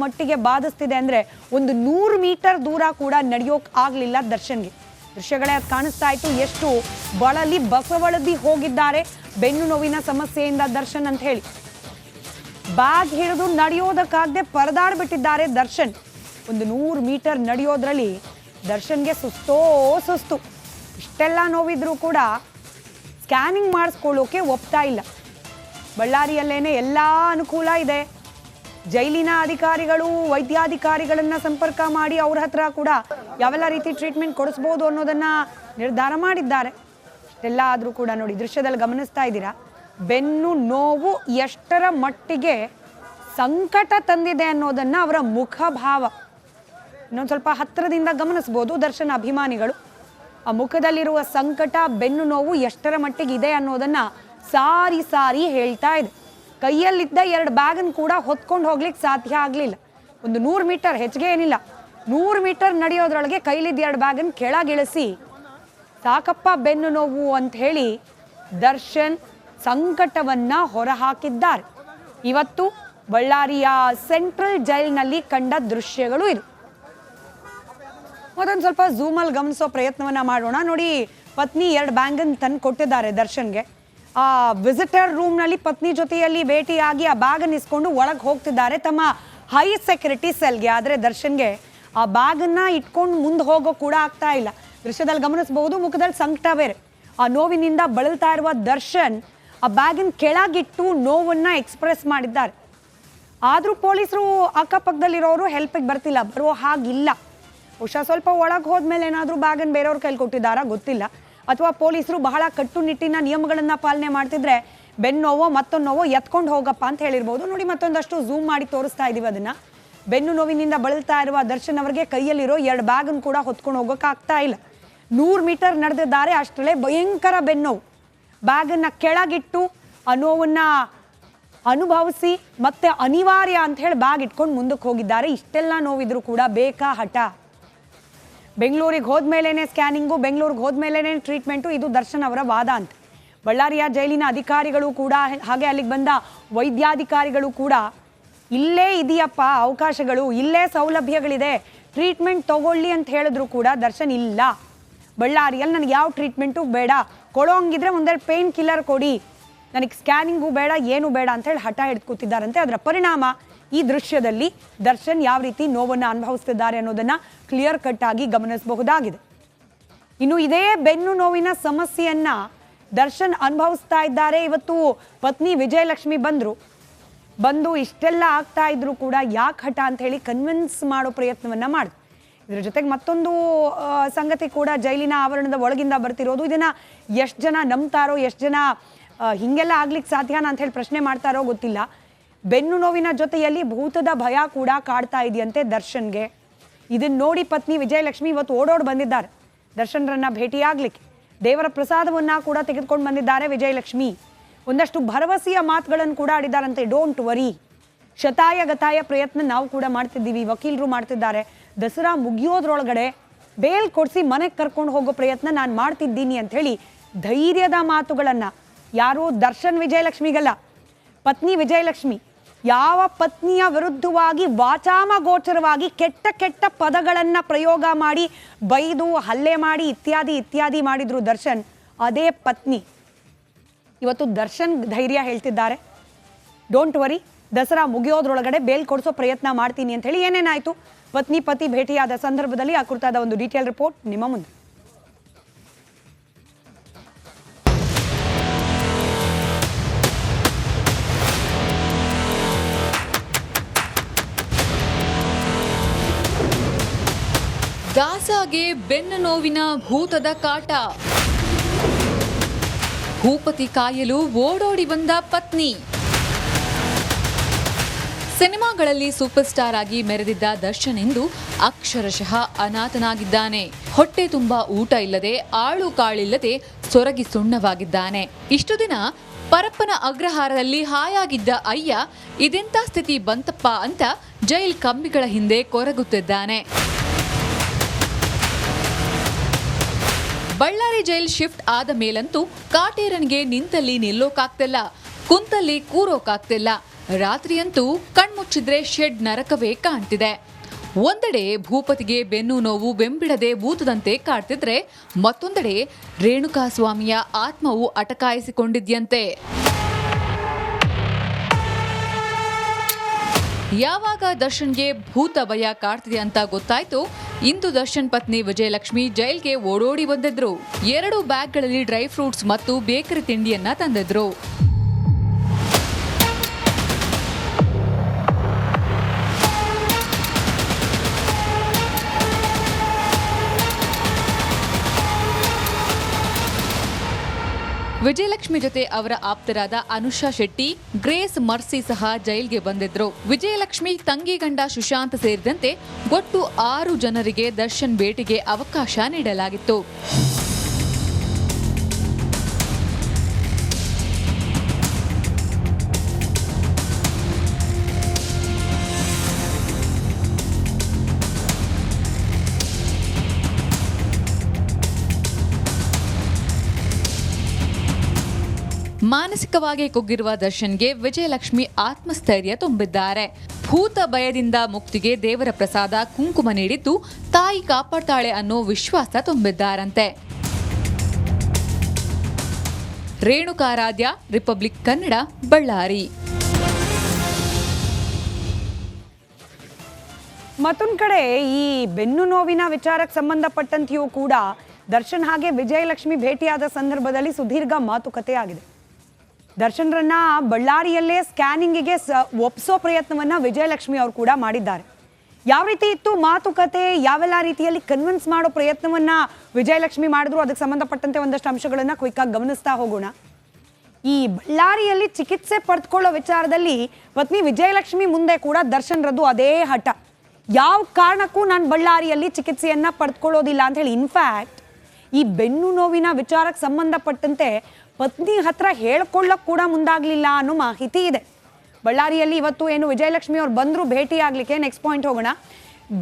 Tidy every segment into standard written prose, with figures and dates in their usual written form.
ಮಟ್ಟಿಗೆ ಬಾಧಿಸ್ತಿದೆ ಅಂದರೆ ಒಂದು 100 ಮೀಟರ್ ದೂರ ಕೂಡ ನಡೆಯೋಕೆ ಆಗಲಿಲ್ಲ ದರ್ಶನ್ಗೆ. ದೃಶ್ಯಗಳೇ ಅದು ಕಾಣಿಸ್ತಾ ಇತ್ತು, ಎಷ್ಟು ಬಳಲಿ ಬಸವಳದಿ ಹೋಗಿದ್ದಾರೆ ಬೆನ್ನು ನೋವಿನ ಸಮಸ್ಯೆಯಿಂದ ದರ್ಶನ್ ಅಂತ ಹೇಳಿ. ಬ್ಯಾಗ್ ಹಿಡಿದು ನಡೆಯೋದಕ್ಕಾಗದೆ ಪರದಾಡ್ಬಿಟ್ಟಿದ್ದಾರೆ ದರ್ಶನ್. ಒಂದು 100 ಮೀಟರ್ ನಡೆಯೋದ್ರಲ್ಲಿ ದರ್ಶನ್ಗೆ ಸುಸ್ತು. ಇಷ್ಟೆಲ್ಲ ನೋವಿದ್ರೂ ಕೂಡ ಸ್ಕ್ಯಾನಿಂಗ್ ಮಾಡಿಸ್ಕೊಳ್ಳೋಕೆ ಒಪ್ತಾ ಇಲ್ಲ. ಬಳ್ಳಾರಿಯಲ್ಲೇನೆ ಎಲ್ಲ ಅನುಕೂಲ ಇದೆ. ಜೈಲಿನ ಅಧಿಕಾರಿಗಳು ವೈದ್ಯಾಧಿಕಾರಿಗಳನ್ನ ಸಂಪರ್ಕ ಮಾಡಿ ಅವ್ರ ಹತ್ರ ಕೂಡ ಯಾವೆಲ್ಲ ರೀತಿ ಟ್ರೀಟ್ಮೆಂಟ್ ಕೊಡಿಸ್ಬೋದು ಅನ್ನೋದನ್ನ ನಿರ್ಧಾರ ಮಾಡಿದ್ದಾರೆ. ಇಷ್ಟೆಲ್ಲ ಆದರೂ ಕೂಡ ನೋಡಿ, ದೃಶ್ಯದಲ್ಲಿ ಗಮನಿಸ್ತಾ ಇದ್ದೀರಾ, ಬೆನ್ನು ನೋವು ಎಷ್ಟರ ಮಟ್ಟಿಗೆ ಸಂಕಟ ತಂದಿದೆ ಅನ್ನೋದನ್ನ ಅವರ ಮುಖಭಾವ ಇನ್ನೊಂದು ಸ್ವಲ್ಪ ಹತ್ತಿರದಿಂದ ಗಮನಿಸ್ಬೋದು ದರ್ಶನ್ ಅಭಿಮಾನಿಗಳು. ಆ ಮುಖದಲ್ಲಿರುವ ಸಂಕಟ, ಬೆನ್ನು ನೋವು ಎಷ್ಟರ ಮಟ್ಟಿಗೆ ಇದೆ ಅನ್ನೋದನ್ನ ಸಾರಿ ಹೇಳ್ತಾ ಇದೆ. ಕೈಯಲ್ಲಿದ್ದ 2 ಬ್ಯಾಗನ್ನು ಕೂಡ ಹೊತ್ಕೊಂಡು ಹೋಗ್ಲಿಕ್ಕೆ ಸಾಧ್ಯ ಆಗಲಿಲ್ಲ. ಒಂದು 100 ಮೀಟರ್, ಹೆಚ್ಚಿಗೆ ಏನಿಲ್ಲ, 100 ಮೀಟರ್ ನಡೆಯೋದ್ರೊಳಗೆ ಕೈಲಿದ್ದ 2 ಬ್ಯಾಗನ್ನು ಕೆಳಗಿಳಿಸಿ ಸಾಕಪ್ಪ ಬೆನ್ನು ನೋವು ಅಂತ ಹೇಳಿ ದರ್ಶನ್ ಸಂಕಟವನ್ನ ಹೊರಹಾಕಿದ್ದಾರೆ. ಇವತ್ತು ಬಳ್ಳಾರಿಯ ಸೆಂಟ್ರಲ್ ಜೈಲಿನಲ್ಲಿ ಕಂಡ ದೃಶ್ಯಗಳು ಇದು. ಮತ್ತೊಂದು ಸ್ವಲ್ಪ ಝೂಮಲ್ಲಿ ಗಮನಿಸೋ ಪ್ರಯತ್ನವನ್ನ ಮಾಡೋಣ. ನೋಡಿ, ಪತ್ನಿ 2 ಬ್ಯಾಗನ್ನು ತಂದು ಕೊಟ್ಟಿದ್ದಾರೆ ದರ್ಶನ್ಗೆ. ಆ ವಿಸಿಟರ್ ರೂಮ್ನಲ್ಲಿ ಪತ್ನಿ ಜೊತೆಯಲ್ಲಿ ಭೇಟಿಯಾಗಿ ಆ ಬ್ಯಾಗನ್ನು ಇಸ್ಕೊಂಡು ಒಳಗೆ ಹೋಗ್ತಿದ್ದಾರೆ ತಮ್ಮ ಹೈ ಸೆಕ್ಯೂರಿಟಿ ಸೆಲ್ಗೆ. ಆದರೆ ದರ್ಶನ್ಗೆ ಆ ಬ್ಯಾಗನ್ನು ಇಟ್ಕೊಂಡು ಮುಂದೆ ಹೋಗೋ ಕೂಡ ಆಗ್ತಾ ಇಲ್ಲ. ದೃಶ್ಯದಲ್ಲಿ ಗಮನಿಸಬಹುದು, ಮುಖದಲ್ಲಿ ಸಂಕಟ ಬೇರೆ. ಆ ನೋವಿನಿಂದ ಬಳಲ್ತಾ ಇರುವ ದರ್ಶನ್ ಆ ಬ್ಯಾಗನ್ನು ಕೆಳಗಿಟ್ಟು ನೋವನ್ನ ಎಕ್ಸ್ಪ್ರೆಸ್ ಮಾಡಿದ್ದಾರೆ. ಆದರೂ ಪೊಲೀಸರು ಅಕ್ಕಪಕ್ಕದಲ್ಲಿರೋರು ಹೆಲ್ಪಿಗೆ ಬರ್ತಿಲ್ಲ, ಬರೋ ಹಾಗಿಲ್ಲ. ಬಹುಶಃ ಸ್ವಲ್ಪ ಒಳಗೆ ಹೋದ್ಮೇಲೆ ಏನಾದರೂ ಬ್ಯಾಗನ್ನು ಬೇರೆಯವ್ರ ಕೈಲಿ ಕೊಟ್ಟಿದ್ದಾರಾ ಗೊತ್ತಿಲ್ಲ, ಅಥವಾ ಪೊಲೀಸರು ಬಹಳ ಕಟ್ಟುನಿಟ್ಟಿನ ನಿಯಮಗಳನ್ನು ಪಾಲನೆ ಮಾಡ್ತಿದ್ರೆ ಬೆನ್ನೋವೋ ಮತ್ತೊಂದು ನೋವೋ ಎತ್ಕೊಂಡು ಹೋಗಪ್ಪ ಅಂತ ಹೇಳಿರ್ಬೋದು. ನೋಡಿ, ಮತ್ತೊಂದಷ್ಟು ಝೂಮ್ ಮಾಡಿ ತೋರಿಸ್ತಾ ಇದೀವಿ ಅದನ್ನ. ಬೆನ್ನು ನೋವಿನಿಂದ ಬಳಲ್ತಾ ಇರುವ ದರ್ಶನ್ ಅವರಿಗೆ ಕೈಯಲ್ಲಿರೋ 2 ಬ್ಯಾಗನ್ನು ಕೂಡ ಹೊತ್ಕೊಂಡು ಹೋಗೋಕೆ ಆಗ್ತಾ ಇಲ್ಲ. 100 ಮೀಟರ್ ನಡೆದಿದ್ದಾರೆ, ಅಷ್ಟರಲ್ಲೇ ಭಯಂಕರ ಬೆನ್ನೋವು. ಬ್ಯಾಗನ್ನು ಕೆಳಗಿಟ್ಟು ಆ ನೋವನ್ನ ಅನುಭವಿಸಿ ಮತ್ತೆ ಅನಿವಾರ್ಯ ಅಂತ ಹೇಳಿ ಬ್ಯಾಗ್ ಇಟ್ಕೊಂಡು ಮುಂದಕ್ಕೆ ಹೋಗಿದ್ದಾರೆ. ಇಷ್ಟೆಲ್ಲ ನೋವಿದ್ರು ಕೂಡ ಬೇಕಾ ಹಠ. ಬೆಂಗಳೂರಿಗೆ ಹೋದ್ಮೇಲೆ ಸ್ಕ್ಯಾನಿಂಗು, ಬೆಂಗಳೂರಿಗೆ ಹೋದ್ಮೇಲೆ ಟ್ರೀಟ್ಮೆಂಟು, ಇದು ದರ್ಶನ್ ಅವರ ವಾದ ಅಂತ. ಬಳ್ಳಾರಿಯ ಜೈಲಿನ ಅಧಿಕಾರಿಗಳು ಕೂಡ ಹಾಗೆ ಅಲ್ಲಿಗೆ ಬಂದ ವೈದ್ಯಾಧಿಕಾರಿಗಳು ಕೂಡ ಇಲ್ಲೇ ಇದೆಯಪ್ಪ ಅವಕಾಶಗಳು, ಇಲ್ಲೇ ಸೌಲಭ್ಯಗಳಿದೆ, ಟ್ರೀಟ್ಮೆಂಟ್ ತಗೊಳ್ಳಿ ಅಂತ ಹೇಳಿದ್ರು ಕೂಡ ದರ್ಶನ್ ಇಲ್ಲ, ಬಳ್ಳಾರಿಯಲ್ಲಿ ನನಗೆ ಯಾವ ಟ್ರೀಟ್ಮೆಂಟು ಬೇಡ, ಕೊಡೋ ಹಂಗಿದ್ರೆ ಒಂದೆರಡು ಪೇನ್ ಕಿಲ್ಲರ್ ಕೊಡಿ, ನನಗೆ ಸ್ಕ್ಯಾನಿಂಗು ಬೇಡ, ಏನು ಬೇಡ ಅಂತ ಹೇಳಿ ಹಠ ಹಿಡಿದು ಕೂತಿದ್ದಾರಂತೆ. ಅದರ ಪರಿಣಾಮ ಈ ದೃಶ್ಯದಲ್ಲಿ ದರ್ಶನ್ ಯಾವ ರೀತಿ ನೋವನ್ನು ಅನುಭವಿಸ್ತಿದ್ದಾರೆ ಅನ್ನೋದನ್ನ ಕ್ಲಿಯರ್ ಕಟ್ ಆಗಿ ಗಮನಿಸಬಹುದಾಗಿದೆ. ಇನ್ನು ಇದೇ ಬೆನ್ನು ನೋವಿನ ಸಮಸ್ಯೆಯನ್ನ ದರ್ಶನ್ ಅನುಭವಿಸ್ತಾ ಇದ್ದಾರೆ. ಇವತ್ತು ಪತ್ನಿ ವಿಜಯಲಕ್ಷ್ಮಿ ಬಂದು ಇಷ್ಟೆಲ್ಲ ಆಗ್ತಾ ಇದ್ರು ಕೂಡ ಯಾಕೆ ಹಠ ಅಂತ ಹೇಳಿ ಕನ್ವಿನ್ಸ್ ಮಾಡೋ ಪ್ರಯತ್ನವನ್ನ ಮಾಡಿದ್ರು. ಇದ್ರ ಜೊತೆಗೆ ಮತ್ತೊಂದು ಸಂಗತಿ ಕೂಡ ಜೈಲಿನ ಆವರಣದ ಒಳಗಿಂದ ಬರ್ತಿರೋದು. ಇದನ್ನ ಎಷ್ಟು ಜನ ನಂಬ್ತಾರೋ, ಎಷ್ಟು ಜನ ಹಿಂಗೆಲ್ಲ ಆಗ್ಲಿಕ್ಕೆ ಸಾಧ್ಯನಾ ಅಂತ ಹೇಳಿ ಪ್ರಶ್ನೆ ಮಾಡ್ತಾರೋ ಗೊತ್ತಿಲ್ಲ. ಬೆನ್ನು ನೋವಿನ ಜೊತೆಯಲ್ಲಿ ಭೂತದ ಭಯ ಕೂಡ ಕಾಡ್ತಾ ಇದೆಯಂತೆ ದರ್ಶನ್ಗೆ. ಇದನ್ನ ನೋಡಿ ಪತ್ನಿ ವಿಜಯಲಕ್ಷ್ಮಿ ಇವತ್ತು ಓಡೋಡ್ ಬಂದಿದ್ದಾರೆ ದರ್ಶನ್ರನ್ನ ಭೇಟಿಯಾಗ್ಲಿಕ್ಕೆ. ದೇವರ ಪ್ರಸಾದವನ್ನ ಕೂಡ ತೆಗೆದುಕೊಂಡು ಬಂದಿದ್ದಾರೆ ವಿಜಯಲಕ್ಷ್ಮಿ. ಒಂದಷ್ಟು ಭರವಸೆಯ ಮಾತುಗಳನ್ನು ಕೂಡ ಆಡಿದಾರಂತೆ. ಡೋಂಟ್ ವರಿ, ಶತಾಯ ಗತಾಯ ಪ್ರಯತ್ನ ನಾವು ಕೂಡ ಮಾಡ್ತಿದ್ದೀವಿ, ವಕೀಲರು ಮಾಡ್ತಿದ್ದಾರೆ, ದಸರಾ ಮುಗಿಯೋದ್ರೊಳಗಡೆ ಬೇಲ್ ಕೊಡಿಸಿ ಮನೆಗೆ ಕರ್ಕೊಂಡು ಹೋಗೋ ಪ್ರಯತ್ನ ನಾನು ಮಾಡ್ತಿದ್ದೀನಿ ಅಂತ ಹೇಳಿ ಧೈರ್ಯದ ಮಾತುಗಳನ್ನ, ಯಾರು ದರ್ಶನ್ ವಿಜಯಲಕ್ಷ್ಮಿಗಲ್ಲ, ಪತ್ನಿ ವಿಜಯಲಕ್ಷ್ಮಿ ಯಾವ ಪತ್ನಿಯ ವಿರುದ್ಧವಾಗಿ ವಾಚಾಮಗೋಚರವಾಗಿ ಕೆಟ್ಟ ಕೆಟ್ಟ ಪದಗಳನ್ನು ಪ್ರಯೋಗ ಮಾಡಿ ಬೈದು ಹಲ್ಲೆ ಮಾಡಿ ಇತ್ಯಾದಿ ಮಾಡಿದ್ರು ದರ್ಶನ್, ಅದೇ ಪತ್ನಿ ಇವತ್ತು ದರ್ಶನ್ ಧೈರ್ಯ ಹೇಳ್ತಿದ್ದಾರೆ. ಡೋಂಟ್ ವರಿ, ದಸರಾ ಮುಗಿಯೋದ್ರೊಳಗಡೆ ಬೇಲ್ ಕೊಡಿಸೋ ಪ್ರಯತ್ನ ಮಾಡ್ತೀನಿ ಅಂತ ಹೇಳಿ. ಏನೇನಾಯಿತು ಪತಿ ಭೇಟಿಯಾದ ಸಂದರ್ಭದಲ್ಲಿ ಆ ಕುರಿತಾದ ಒಂದು ಡೀಟೇಲ್ ರಿಪೋರ್ಟ್ ನಿಮ್ಮ ಮುಂದೆ. ದಾಸಾಗೆ ಬೆನ್ನು ನೋವಿನ ಭೂತದ ಕಾಟ. ಭೂಪತಿ ಕಾಯಲು ಓಡೋಡಿ ಬಂದ ಪತ್ನಿ. ಸಿನಿಮಾಗಳಲ್ಲಿ ಸೂಪರ್ ಸ್ಟಾರ್ ಆಗಿ ಮೆರೆದಿದ್ದ ದರ್ಶನ್ ಎಂದು ಅಕ್ಷರಶಃ ಅನಾಥನಾಗಿದ್ದಾನೆ. ಹೊಟ್ಟೆ ತುಂಬಾ ಊಟ ಇಲ್ಲದೆ, ಆಳು ಕಾಳಿಲ್ಲದೆ ಸೊರಗಿ ಸುಣ್ಣವಾಗಿದ್ದಾನೆ. ಇಷ್ಟು ದಿನ ಪರಪ್ಪನ ಅಗ್ರಹಾರದಲ್ಲಿ ಹಾಯಾಗಿದ್ದ ಅಯ್ಯ ಇದೆಂಥ ಸ್ಥಿತಿ ಬಂತಪ್ಪ ಅಂತ ಜೈಲ್ ಕಂಬಿಗಳ ಹಿಂದೆ ಕೊರಗುತ್ತಿದ್ದಾನೆ. ಬಳ್ಳಾರಿ ಜೈಲ್ ಶಿಫ್ಟ್ ಆದ ಮೇಲಂತೂ ಕಾಟೇರನ್ಗೆ ನಿಂತಲ್ಲಿ ನಿಲ್ಲೋಕಾಗ್ತಿಲ್ಲ, ಕುಂತಲ್ಲಿ ಕೂರೋಕಾಗ್ತಿಲ್ಲ. ರಾತ್ರಿಯಂತೂ ಕಣ್ಮುಚ್ಚಿದ್ರೆ ಶೆಡ್ ನರಕವೇ ಕಾಣ್ತಿದೆ. ಒಂದೆಡೆ ಭೂಪತಿಗೆ ಬೆನ್ನು ನೋವು ಬೆಂಬಿಡದೆ ಭೂತದಂತೆ ಕಾಡ್ತಿದ್ರೆ, ಮತ್ತೊಂದೆಡೆ ರೇಣುಕಾಸ್ವಾಮಿಯ ಆತ್ಮವು ಅಟಕಾಯಿಸಿಕೊಂಡಿದ್ಯಂತೆ. ಯಾವಾಗ ದರ್ಶನ್ಗೆ ಭೂತ ಭಯ ಕಾಡ್ತಿದೆ ಅಂತ ಗೊತ್ತಾಯ್ತು, ಇಂದು ದರ್ಶನ್ ಪತ್ನಿ ವಿಜಯಲಕ್ಷ್ಮಿ ಜೈಲ್ಗೆ ಓಡೋಡಿ ಬಂದಿದ್ರು. 2 ಬ್ಯಾಗ್ಗಳಲ್ಲಿ ಡ್ರೈ ಫ್ರೂಟ್ಸ್ ಮತ್ತು ಬೇಕರಿ ತಿಂಡಿಯನ್ನ ತಂದಿದ್ರು. ವಿಜಯಲಕ್ಷ್ಮಿ ಜೊತೆ ಅವರ ಆಪ್ತರಾದ ಅನುಷಾ ಶೆಟ್ಟಿ, ಗ್ರೇಸ್ ಮರ್ಸಿ ಸಹ ಜೈಲ್ಗೆ ಬಂದಿದ್ರು. ವಿಜಯಲಕ್ಷ್ಮಿ ತಂಗಿ ಗಂಡ ಸುಶಾಂತ್ ಸೇರಿದಂತೆ ಒಟ್ಟು 6 ಜನರಿಗೆ ದರ್ಶನ್ ಭೇಟಿಗೆ ಅವಕಾಶ ನೀಡಲಾಗಿತ್ತು. ಮಾನಸಿಕವಾಗಿ ಕುಗ್ಗಿರುವ ದರ್ಶನ್ಗೆ ವಿಜಯಲಕ್ಷ್ಮಿ ಆತ್ಮಸ್ಥೈರ್ಯ ತುಂಬಿದ್ದಾರೆ. ಭೂತ ಭಯದಿಂದ ಮುಕ್ತಿಗೆ ದೇವರ ಪ್ರಸಾದ ಕುಂಕುಮ ನೀಡಿದ್ದು ತಾಯಿ ಕಾಪಾಡ್ತಾಳೆ ಅನ್ನೋ ವಿಶ್ವಾಸ ತುಂಬಿದ್ದಾರಂತೆ. ರೇಣುಕಾರಾಧ್ಯ, ರಿಪಬ್ಲಿಕ್ ಕನ್ನಡ, ಬಳ್ಳಾರಿ. ಮತ್ತೊಂದು ಕಡೆ ಈ ಬೆನ್ನು ನೋವಿನ ವಿಚಾರಕ್ಕೆ ಸಂಬಂಧಪಟ್ಟಂತೆಯೂ ಕೂಡ ದರ್ಶನ್ ಹಾಗೆ ವಿಜಯಲಕ್ಷ್ಮಿ ಭೇಟಿಯಾದ ಸಂದರ್ಭದಲ್ಲಿ ಸುದೀರ್ಘ ಮಾತುಕತೆ ಆಗಿದೆ. ದರ್ಶನ್ರನ್ನ ಬಳ್ಳಾರಿಯಲ್ಲೇ ಸ್ಕ್ಯಾನಿಂಗಿಗೆ ಒಪ್ಸೋ ಪ್ರಯತ್ನವನ್ನ ವಿಜಯಲಕ್ಷ್ಮಿ ಅವರು ಕೂಡ ಮಾಡಿದ್ದಾರೆ. ಯಾವ ರೀತಿ ಇತ್ತು ಮಾತುಕತೆ, ಯಾವೆಲ್ಲ ರೀತಿಯಲ್ಲಿ ಕನ್ವಿನ್ಸ್ ಮಾಡೋ ಪ್ರಯತ್ನವನ್ನ ವಿಜಯಲಕ್ಷ್ಮಿ ಮಾಡಿದ್ರು, ಅದಕ್ಕೆ ಸಂಬಂಧಪಟ್ಟಂತೆ ಒಂದಷ್ಟು ಅಂಶಗಳನ್ನ ಕ್ವಿಕ್ ಆಗಿ ಗಮನಿಸ್ತಾ ಹೋಗೋಣ. ಈ ಬಳ್ಳಾರಿಯಲ್ಲಿ ಚಿಕಿತ್ಸೆ ಪಡೆದುಕೊಳ್ಳೋ ವಿಚಾರದಲ್ಲಿ ಪತ್ನಿ ವಿಜಯಲಕ್ಷ್ಮಿ ಮುಂದೆ ಕೂಡ ದರ್ಶನ್ರದ್ದು ಅದೇ ಹಠ. ಯಾವ ಕಾರಣಕ್ಕೂ ನಾನು ಬಳ್ಳಾರಿಯಲ್ಲಿ ಚಿಕಿತ್ಸೆಯನ್ನ ಪಡೆದುಕೊಳ್ಳೋದಿಲ್ಲ ಅಂತ ಹೇಳಿ. ಇನ್ಫ್ಯಾಕ್ಟ್ ಈ ಬೆನ್ನು ನೋವಿನ ವಿಚಾರಕ್ಕೆ ಸಂಬಂಧಪಟ್ಟಂತೆ ಪತ್ನಿ ಹತ್ರ ಹೇಳ್ಕೊಳ್ಳೋಕೆ ಕೂಡ ಮುಂದಾಗಲಿಲ್ಲ ಅನ್ನೋ ಮಾಹಿತಿ ಇದೆ. ಬಳ್ಳಾರಿಯಲ್ಲಿ ಇವತ್ತು ಏನು ವಿಜಯಲಕ್ಷ್ಮಿ ಅವ್ರು ಬಂದರು ಭೇಟಿ ಆಗಲಿಕ್ಕೆ, ನೆಕ್ಸ್ಟ್ ಪಾಯಿಂಟ್ ಹೋಗೋಣ.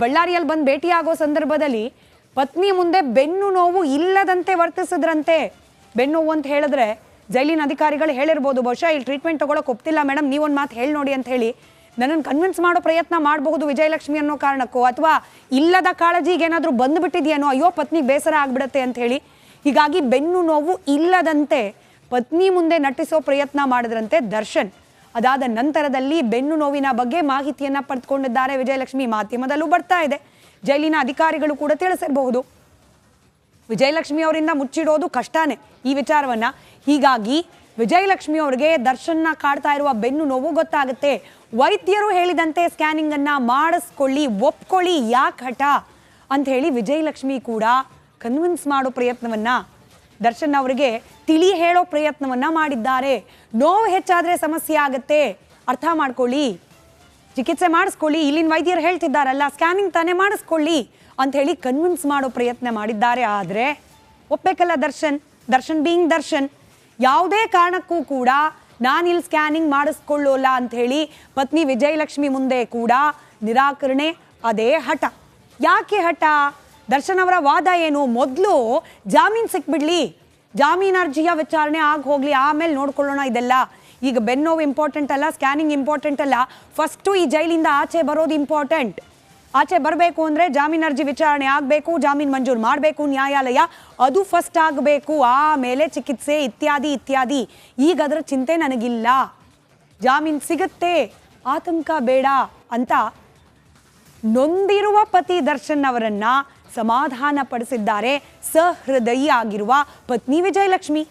ಬಳ್ಳಾರಿಯಲ್ಲಿ ಬಂದು ಭೇಟಿ ಆಗೋ ಸಂದರ್ಭದಲ್ಲಿ ಪತ್ನಿ ಮುಂದೆ ಬೆನ್ನು ನೋವು ಇಲ್ಲದಂತೆ ವರ್ತಿಸಿದ್ರಂತೆ. ಬೆನ್ನು ನೋವು ಅಂತ ಹೇಳಿದ್ರೆ ಜೈಲಿನ ಅಧಿಕಾರಿಗಳು ಹೇಳಿರ್ಬೋದು, ಬಹುಶಃ ಇಲ್ಲಿ ಟ್ರೀಟ್ಮೆಂಟ್ ತೊಗೊಳಕ್ಕೆ ಒಪ್ತಿಲ್ಲ ಮೇಡಮ್, ನೀವೊಂದು ಮಾತು ಹೇಳಿ ನೋಡಿ ಅಂತ ಹೇಳಿ ನನ್ನನ್ನು ಕನ್ವಿನ್ಸ್ ಮಾಡೋ ಪ್ರಯತ್ನ ಮಾಡಬಹುದು ವಿಜಯಲಕ್ಷ್ಮಿ ಅನ್ನೋ ಕಾರಣಕ್ಕೋ, ಅಥವಾ ಇಲ್ಲದ ಕಾಳಜಿಗೆ ಏನಾದರೂ ಬಂದುಬಿಟ್ಟಿದೆಯೇನೋ, ಅಯ್ಯೋ ಪತ್ನಿಗೆ ಬೇಸರ ಆಗ್ಬಿಡತ್ತೆ ಅಂತ ಹೇಳಿ. ಹೀಗಾಗಿ ಬೆನ್ನು ನೋವು ಇಲ್ಲದಂತೆ ಪತ್ನಿ ಮುಂದೆ ನಟಿಸೋ ಪ್ರಯತ್ನ ಮಾಡಿದ್ರಂತೆ ದರ್ಶನ್. ಅದಾದ ನಂತರದಲ್ಲಿ ಬೆನ್ನು ನೋವಿನ ಬಗ್ಗೆ ಮಾಹಿತಿಯನ್ನ ಪಡೆದುಕೊಂಡಿದ್ದಾರೆ ವಿಜಯಲಕ್ಷ್ಮಿ. ಮಾಧ್ಯಮದಲ್ಲೂ ಬರ್ತಾ ಇದೆ, ಜೈಲಿನ ಅಧಿಕಾರಿಗಳು ಕೂಡ ತಿಳಿಸಿರಬಹುದು. ವಿಜಯಲಕ್ಷ್ಮಿ ಅವರಿಂದ ಮುಚ್ಚಿಡೋದು ಕಷ್ಟನೇ ಈ ವಿಚಾರವನ್ನ. ಹೀಗಾಗಿ ವಿಜಯಲಕ್ಷ್ಮಿ ಅವರಿಗೆ ದರ್ಶನ್ನ ಕಾಡ್ತಾ ಇರುವ ಬೆನ್ನು ನೋವು ಗೊತ್ತಾಗುತ್ತೆ. ವೈದ್ಯರು ಹೇಳಿದಂತೆ ಸ್ಕ್ಯಾನಿಂಗ್ ಅನ್ನ ಮಾಡಿಸ್ಕೊಳ್ಳಿ, ಒಪ್ಕೊಳ್ಳಿ, ಯಾಕೆ ಹಠ ಅಂತ ಹೇಳಿ ವಿಜಯಲಕ್ಷ್ಮಿ ಕೂಡ ಕನ್ವಿನ್ಸ್ ಮಾಡೋ ಪ್ರಯತ್ನವನ್ನ, ದರ್ಶನ್ ಅವರಿಗೆ ತಿಳಿ ಹೇಳೋ ಪ್ರಯತ್ನವನ್ನ ಮಾಡಿದ್ದಾರೆ. ನೋವು ಹೆಚ್ಚಾದ್ರೆ ಸಮಸ್ಯೆ ಆಗತ್ತೆ, ಅರ್ಥ ಮಾಡ್ಕೊಳ್ಳಿ, ಚಿಕಿತ್ಸೆ ಮಾಡಿಸ್ಕೊಳ್ಳಿ, ಇಲ್ಲಿನ ವೈದ್ಯರು ಹೇಳ್ತಿದ್ದಾರಲ್ಲ ಸ್ಕ್ಯಾನಿಂಗ್ ತಾನೇ ಮಾಡಿಸ್ಕೊಳ್ಳಿ ಅಂತ ಹೇಳಿ ಕನ್ವಿನ್ಸ್ ಮಾಡೋ ಪ್ರಯತ್ನ ಮಾಡಿದ್ದಾರೆ. ಆದರೆ ಒಪ್ಪಬೇಕಲ್ಲ ದರ್ಶನ್ ಬೀಯಿಂಗ್ ದರ್ಶನ್, ಯಾವುದೇ ಕಾರಣಕ್ಕೂ ಕೂಡ ನಾನಿಲ್ಲಿ ಸ್ಕ್ಯಾನಿಂಗ್ ಮಾಡಿಸ್ಕೊಳ್ಳೋಲ್ಲ ಅಂತ ಹೇಳಿ ಪತ್ನಿ ವಿಜಯಲಕ್ಷ್ಮಿ ಮುಂದೆ ಕೂಡ ನಿರಾಕರಣೆ. ಅದೇ ಹಠ. ಯಾಕೆ ಹಠ? ದರ್ಶನ್ ಅವರ ವಾದ ಏನು? ಮೊದಲು ಜಾಮೀನು ಸಿಕ್ಬಿಡ್ಲಿ, ಜಾಮೀನು ಅರ್ಜಿಯ ವಿಚಾರಣೆ ಆಗಿ ಹೋಗ್ಲಿ, ಆಮೇಲೆ ನೋಡ್ಕೊಳ್ಳೋಣ ಇದೆಲ್ಲ. ಈಗ ಬೆನ್ನೋವು ಇಂಪಾರ್ಟೆಂಟ್ ಅಲ್ಲ, ಸ್ಕ್ಯಾನಿಂಗ್ ಇಂಪಾರ್ಟೆಂಟ್ ಅಲ್ಲ, ಫಸ್ಟು ಈ ಜೈಲಿಂದ ಆಚೆ ಬರೋದು ಇಂಪಾರ್ಟೆಂಟ್. ಆಚೆ ಬರಬೇಕು ಅಂದರೆ ಜಾಮೀನು ಅರ್ಜಿ ವಿಚಾರಣೆ ಆಗಬೇಕು, ಜಾಮೀನು ಮಂಜೂರು ಮಾಡಬೇಕು ನ್ಯಾಯಾಲಯ, ಅದು ಫಸ್ಟ್ ಆಗಬೇಕು, ಆಮೇಲೆ ಚಿಕಿತ್ಸೆ ಇತ್ಯಾದಿ ಇತ್ಯಾದಿ. ಈಗ ಅದರ ಚಿಂತೆ ನನಗಿಲ್ಲ, ಜಾಮೀನು ಸಿಗುತ್ತೆ, ಆತಂಕ ಬೇಡ ಅಂತ ನೊಂದಿರುವ ಪತಿ ದರ್ಶನ್ ಅವರನ್ನ ಸಮಾಧಾನ ಪಡಿಸಿದ್ದಾರೆ ಸಹೃದಯಿ ಆಗಿರುವ ಪತ್ನಿ ವಿಜಯಲಕ್ಷ್ಮಿ.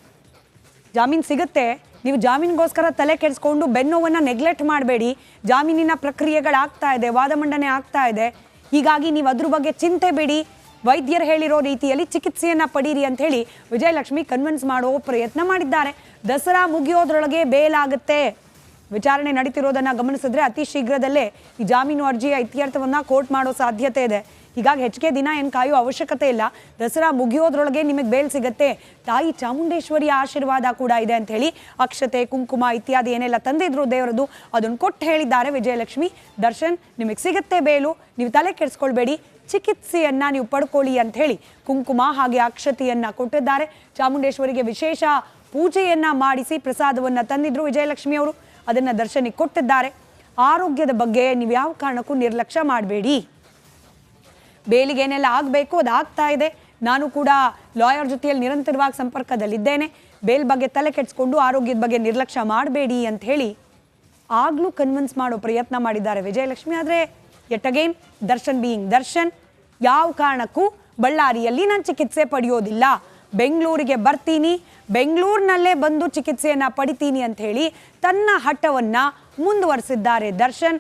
ಜಾಮೀನು ಸಿಗುತ್ತೆ, ನೀವು ಜಾಮೀನಿಗೋಸ್ಕರ ತಲೆ ಕೆಡಿಸ್ಕೊಂಡು ಬೆನ್ನೋವನ್ನು ನೆಗ್ಲೆಕ್ಟ್ ಮಾಡಬೇಡಿ. ಜಾಮೀನಿನ ಪ್ರಕ್ರಿಯೆಗಳಾಗ್ತಾ ಇದೆ, ವಾದ ಮಂಡನೆ ಆಗ್ತಾ ಇದೆ, ಹೀಗಾಗಿ ನೀವು ಅದ್ರ ಬಗ್ಗೆ ಚಿಂತೆ ಬೇಡಿ, ವೈದ್ಯರು ಹೇಳಿರೋ ರೀತಿಯಲ್ಲಿ ಚಿಕಿತ್ಸೆಯನ್ನು ಪಡೀರಿ ಅಂತ ಹೇಳಿ ವಿಜಯಲಕ್ಷ್ಮಿ ಕನ್ವಿನ್ಸ್ ಮಾಡೋ ಪ್ರಯತ್ನ ಮಾಡಿದ್ದಾರೆ. ದಸರಾ ಮುಗಿಯೋದ್ರೊಳಗೆ ಬೇಲಾಗುತ್ತೆ. ವಿಚಾರಣೆ ನಡೀತಿರೋದನ್ನು ಗಮನಿಸಿದ್ರೆ ಅತಿ ಶೀಘ್ರದಲ್ಲೇ ಈ ಜಾಮೀನು ಅರ್ಜಿಯ ಇತ್ಯರ್ಥವನ್ನು ಕೋರ್ಟ್ ಮಾಡೋ ಸಾಧ್ಯತೆ ಇದೆ. ಹೀಗಾಗಿ ಹೆಚ್ಚಿಗೆ ದಿನ ಏನು ಕಾಯೋ ಅವಶ್ಯಕತೆ ಇಲ್ಲ, ದಸರಾ ಮುಗಿಯೋದ್ರೊಳಗೆ ನಿಮಗೆ ಬೇಲ್ ಸಿಗುತ್ತೆ. ತಾಯಿ ಚಾಮುಂಡೇಶ್ವರಿಯ ಆಶೀರ್ವಾದ ಕೂಡ ಇದೆ ಅಂತ ಹೇಳಿ ಅಕ್ಷತೆ, ಕುಂಕುಮ ಇತ್ಯಾದಿ ಏನೆಲ್ಲ ತಂದಿದ್ರು ದೇವರದ್ದು, ಅದನ್ನು ಕೊಟ್ಟು ಹೇಳಿದ್ದಾರೆ ವಿಜಯಲಕ್ಷ್ಮಿ. ದರ್ಶನ್ ನಿಮಗೆ ಸಿಗುತ್ತೆ ಬೇಲು, ನೀವು ತಲೆ ಕೆಡಿಸ್ಕೊಳ್ಬೇಡಿ, ಚಿಕಿತ್ಸೆಯನ್ನ ನೀವು ಪಡ್ಕೊಳ್ಳಿ ಅಂತ ಹೇಳಿ ಕುಂಕುಮ ಹಾಗೆ ಅಕ್ಷತೆಯನ್ನ ಕೊಟ್ಟಿದ್ದಾರೆ. ಚಾಮುಂಡೇಶ್ವರಿಗೆ ವಿಶೇಷ ಪೂಜೆಯನ್ನ ಮಾಡಿಸಿ ಪ್ರಸಾದವನ್ನ ತಂದಿದ್ರು ವಿಜಯಲಕ್ಷ್ಮಿ ಅವರು. ಅದನ್ನು ದರ್ಶನಿಗೆ ಕೊಟ್ಟಿದ್ದಾರೆ. ಆರೋಗ್ಯದ ಬಗ್ಗೆ ನೀವು ಯಾವ ಕಾರಣಕ್ಕೂ ನಿರ್ಲಕ್ಷ್ಯ ಮಾಡಬೇಡಿ. ಬೇಲಿಗೆ ಏನೆಲ್ಲ ಆಗಬೇಕು ಅದು ಆಗ್ತಾ ಇದೆ. ನಾನು ಕೂಡ ಲಾಯರ್ ಜೊತೆಯಲ್ಲಿ ನಿರಂತರವಾಗಿ ಸಂಪರ್ಕದಲ್ಲಿದ್ದೇನೆ. ಬೇಲ್ ಬಗ್ಗೆ ತಲೆ ಕೆಡಿಸ್ಕೊಂಡು ಆರೋಗ್ಯದ ಬಗ್ಗೆ ನಿರ್ಲಕ್ಷ್ಯ ಮಾಡಬೇಡಿ ಅಂತ ಹೇಳಿ ಆಗಲೂ ಕನ್ವಿನ್ಸ್ ಮಾಡೋ ಪ್ರಯತ್ನ ಮಾಡಿದ್ದಾರೆ ವಿಜಯಲಕ್ಷ್ಮಿ. ಆದರೆ yet again Darshan being Darshan, ಯಾವ ಕಾರಣಕ್ಕೂ ಬಳ್ಳಾರಿಯಲ್ಲಿ ನಾನು ಚಿಕಿತ್ಸೆ ಪಡೆಯೋದಿಲ್ಲ, ಬೆಂಗಳೂರಿಗೆ ಬರ್ತೀನಿ, ಬೆಂಗಳೂರಿನಲ್ಲೇ ಬಂದು ಚಿಕಿತ್ಸೆಯನ್ನು ಪಡಿತೀನಿ ಅಂತ ಹೇಳಿ ತನ್ನ ಹಠವನ್ನು ಮುಂದುವರಿಸಿದ್ದಾರೆ ದರ್ಶನ್.